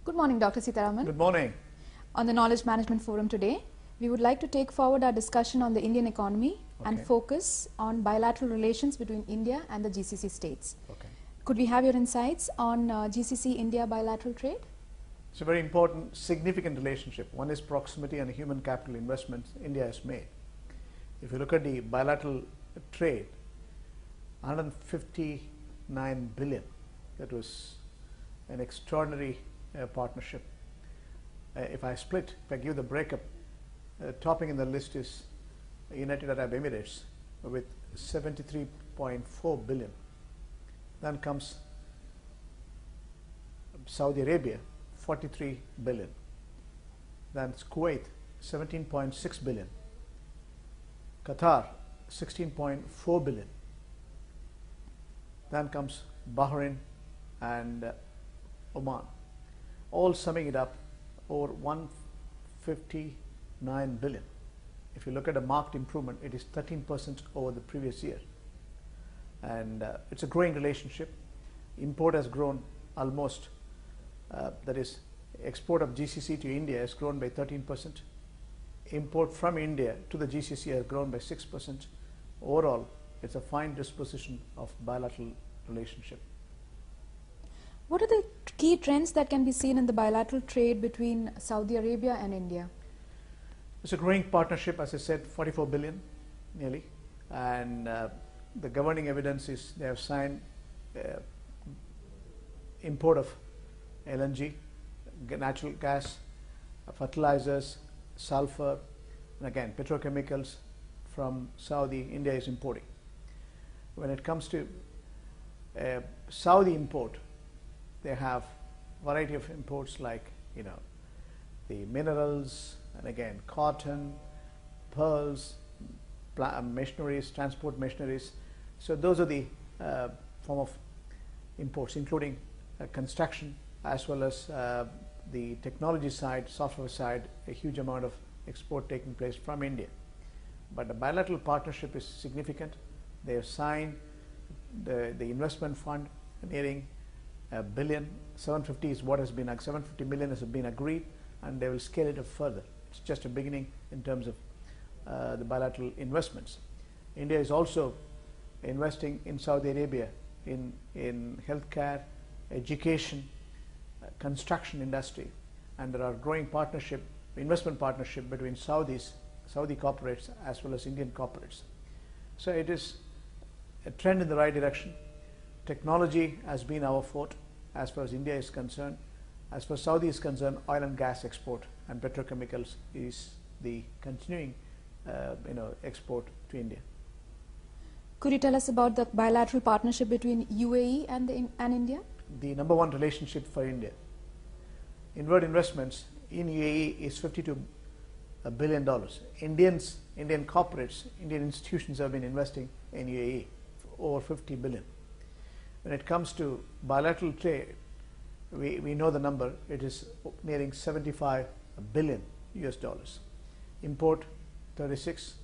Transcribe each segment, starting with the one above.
Good morning, Dr. Seetharaman. Good morning. On the Knowledge Management Forum today, we would like to take forward our discussion on the Indian economy and focus on bilateral relations between India and the GCC states. Could we have your insights on GCC India bilateral trade? It's a very important, significant relationship. One is proximity and human capital investments India has made. If you look at the bilateral trade, 159 billion, that was an extraordinary partnership. If I give the breakup, topping in the list is United Arab Emirates with 73.4 billion. Then comes Saudi Arabia, 43 billion. Then it's Kuwait, 17.6 billion. Qatar, 16.4 billion. Then comes Bahrain and Oman, all summing it up over 159 billion. If you look at a marked improvement, it is 13% over the previous year. And it's a growing relationship. Import has grown almost, that is, export of GCC to India has grown by 13%. Import from India to the GCC has grown by 6%. Overall, it's a fine disposition of bilateral relationship. What are the key trends that can be seen in the bilateral trade between Saudi Arabia and India? It's a growing partnership, as I said, 44 billion nearly. And the governing evidence is they have signed import of LNG, natural gas, fertilizers, sulfur, and again petrochemicals from Saudi. India is importing. When it comes to Saudi import, they have variety of imports like the minerals, and again cotton, pearls, machineries, transport machineries. So those are the form of imports, including construction as well as the technology side, software side, a huge amount of export taking place from India. But the bilateral partnership is significant. They have signed the investment fund nearing $1 billion. 750 is what has been, 750 million has been agreed, and they will scale it up further. It's just a beginning in terms of the bilateral investments. India is also investing in Saudi Arabia in healthcare, education, construction industry, and there are growing investment partnership between Saudi corporates as well as Indian corporates. So it is a trend in the right direction. Technology has been our forte as far as India is concerned. As far as Saudi is concerned, oil and gas export and petrochemicals is the continuing export to India. Could you tell us about the bilateral partnership between UAE and India? The number one relationship for India. Inward investments in UAE is $52 billion. Indian corporates, Indian institutions have been investing in UAE for over 50 billion. When it comes to bilateral trade, we know the number. It is nearing 75 billion US dollars. Import 36,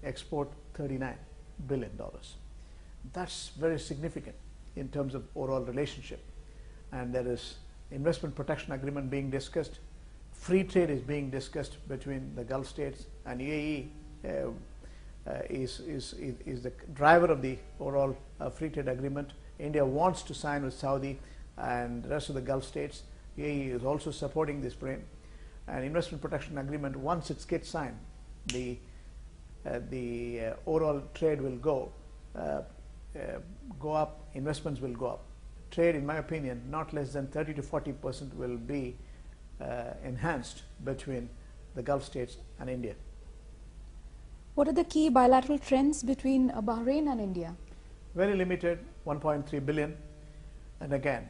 export 39 billion dollars. That's very significant in terms of overall relationship. And there is investment protection agreement being discussed. Free trade is being discussed between the Gulf states, and UAE is the driver of the overall free trade agreement. India wants to sign with Saudi and the rest of the Gulf states. UAE is also supporting this frame. And investment protection agreement, once it gets signed, the overall trade will go up, investments will go up. Trade, in my opinion, not less than 30 to 40% will be enhanced between the Gulf states and India. What are the key bilateral trends between Bahrain and India? Very limited, 1.3 billion. And again,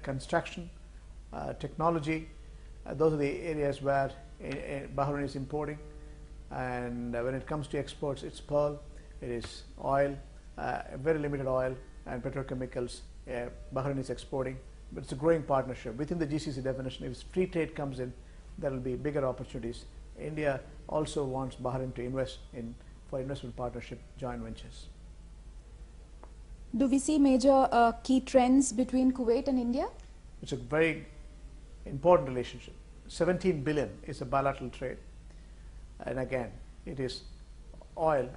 construction, technology, those are the areas where Bahrain is importing. And when it comes to exports, it's pearl, it is oil, very limited oil and petrochemicals. Bahrain is exporting, but it's a growing partnership. Within the GCC definition, if free trade comes in, there will be bigger opportunities. India also wants Bahrain to invest for investment partnership joint ventures. Do we see major key trends between Kuwait and India? It's a very important relationship. 17 billion is a bilateral trade, and again it is oil,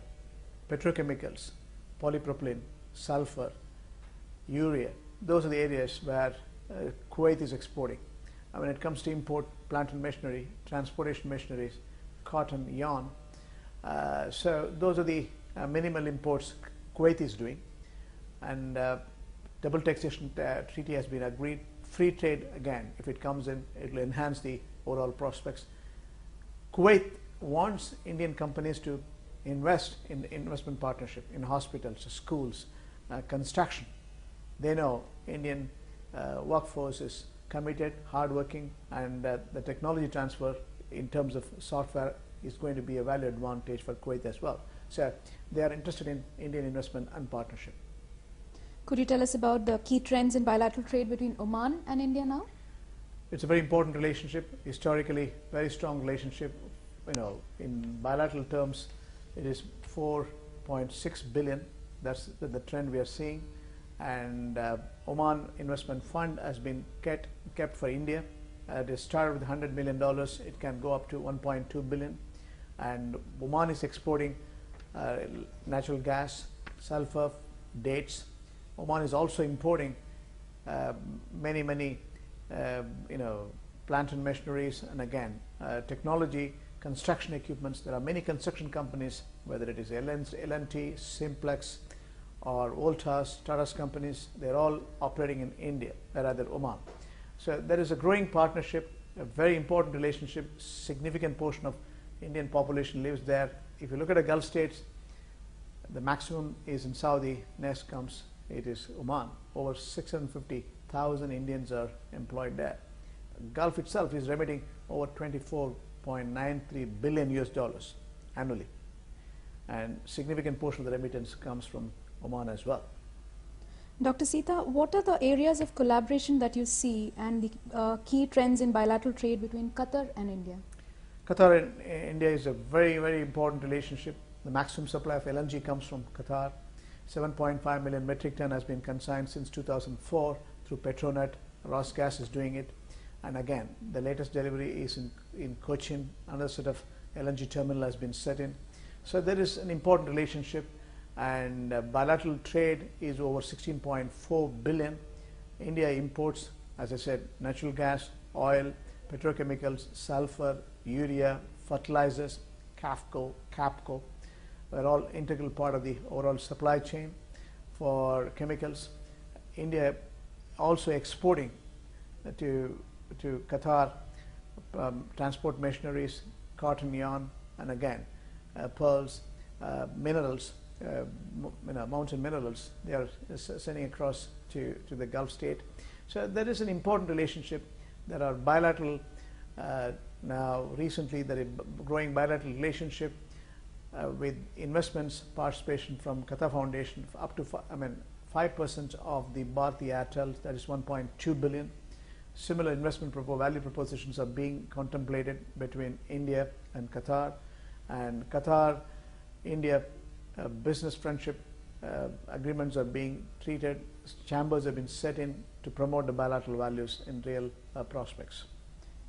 petrochemicals, polypropylene, sulfur, urea. Those are the areas where Kuwait is exporting. And when it comes to import, plant and machinery, transportation machineries, cotton, yarn, so those are the minimal imports Kuwait is doing. And double taxation treaty has been agreed. Free trade, again, if it comes in, it will enhance the overall prospects. Kuwait wants Indian companies to invest in investment partnership, in hospitals, schools, construction. They know Indian workforce is committed, hardworking, and the technology transfer in terms of software is going to be a value advantage for Kuwait as well. So they are interested in Indian investment and partnership. Could you tell us about the key trends in bilateral trade between Oman and India now? It's a very important relationship, historically very strong relationship. You know, in bilateral terms, it is 4.6 billion. That's the trend we are seeing. And Oman Investment Fund has been kept for India. It started with $100 million. It can go up to 1.2 billion. And Oman is exporting natural gas, sulfur, dates. Oman is also importing many plant and machineries, and again technology, construction equipments. There are many construction companies, whether it is L&T, Simplex, or Voltas, Tata's companies. They're all operating in India, rather Oman. So there is a growing partnership, a very important relationship. Significant portion of Indian population lives there. If you look at the Gulf states, the maximum is in Saudi. Next comes it is Oman. Over 650,000 Indians are employed there. Gulf itself is remitting over 24.93 billion US dollars annually, and significant portion of the remittance comes from Oman as well. Dr. Seetha, what are the areas of collaboration that you see and the key trends in bilateral trade between Qatar and India? Qatar and India is a very important relationship. The maximum supply of LNG comes from Qatar. 7.5 million metric ton has been consigned since 2004 through Petronet. Rosgas is doing it. And again, the latest delivery is in Cochin. Another set of LNG terminal has been set in. So there is an important relationship, and bilateral trade is over 16.4 billion. India imports, as I said, natural gas, oil, petrochemicals, sulfur, urea, fertilizers, Capco. They're all integral part of the overall supply chain for chemicals. India also exporting to Qatar transport machineries, cotton, yarn, and again pearls, minerals, mountain minerals. They are sending across to the Gulf state. So there is an important relationship. There are bilateral now recently there is a growing bilateral relationship with investments participation from Qatar Foundation up to 5% of the Bharti Airtel, that is 1.2 billion. Similar investment value propositions are being contemplated between India and Qatar, and Qatar-India business friendship agreements are being treated. Chambers have been set in to promote the bilateral values in real prospects.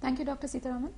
Thank you, Dr. Seetharaman.